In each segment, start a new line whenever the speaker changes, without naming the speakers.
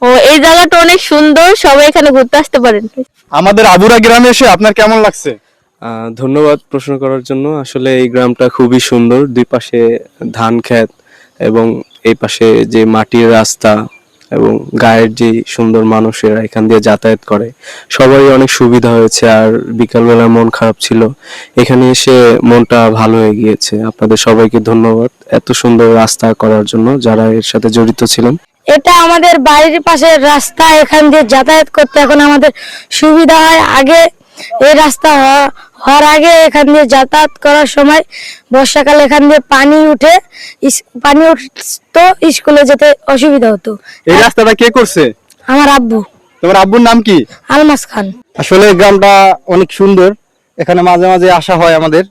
ও এই জায়গাটা অনেক সুন্দর, সবাই এখানে ঘুরতে আসতে পারেন।
আমাদের আবুরা গ্রামে এসে আপনার কেমন লাগছে?
ধন্যবাদ প্রশ্ন করার জন্য। আসলে এই গ্রামটা খুবই সুন্দর, দুই পাশে ধান ক্ষেত এবং এই পাশে যে মাটির রাস্তা এবং গায়ের যে সুন্দর মানুষেরা এখান দিয়ে যাতায়াত করে, সবারই অনেক সুবিধা হয়েছে। আর বিকালবেলা মন খারাপ ছিল, এখানে এসে মনটা ভালো হয়ে গিয়েছে। আপনাদের সবাইকে ধন্যবাদ এত সুন্দর রাস্তা করার জন্য, যারা এর সাথে জড়িত ছিলেন।
এটা আমাদের বাড়ির পাশের রাস্তা, এখান দিয়ে যাতায়াত করতে এখন আমাদের সুবিধা হয়। আগে এই রাস্তা হওয়ার আগে এখান দিয়ে যাতায়াত করার সময় বর্ষাকালে এখান দিয়ে পানি উঠতো, স্কুলে যেতে অসুবিধা হতো।
এই রাস্তাটা কে করছে?
আমার আব্বু।
তোমার আব্বুর নাম কি?
আলমাস খান।
আসলে গ্রামটা অনেক সুন্দর, এখানে মাঝে মাঝে আসা হয় আমাদের,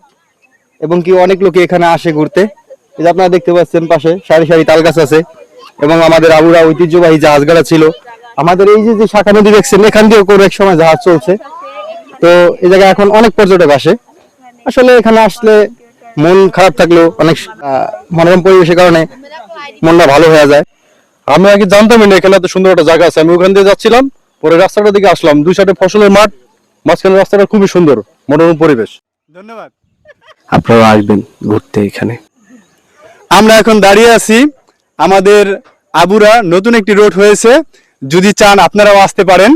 এবং কি অনেক লোকে এখানে আসে ঘুরতে। এই যে আপনারা দেখতে পাচ্ছেন পাশে সারি সারি তাল গাছ আছে, এবং আমাদের আবুরা ঐতিহ্যবাহী জাহাজ গাড়া ছিল। আমাদের এই যে শাখা নদী দেখছেন, এখান দিয়েও কোনো এক সময় জাহাজ চলছে। তো এই জায়গায় এখন অনেক পর্যটক আসে। আসলে এখানে আসলে মন খারাপ থাকলেও অনেক মনোরম পরিবেশের কারণে মনটা ভালো হয়ে যায়। আমি আগে জানতামই না এখানে এত সুন্দর একটা জায়গা আছে। আমি ওখান দিয়ে যাচ্ছিলাম, পরে রাস্তাটার দিকে আসলাম, দুই সাইডে ফসলের মাঠ, মাঝখানে রাস্তাটা খুবই সুন্দর, মনোরম পরিবেশ। ধন্যবাদ।
আপনারা আসবেন ঘুরতে এখানে।
আমরা এখন দাঁড়িয়ে আছি, আমাদের আবুরা নতুন একটি রোড হয়েছে, যদি চান আপনারাও আসতে পারেন।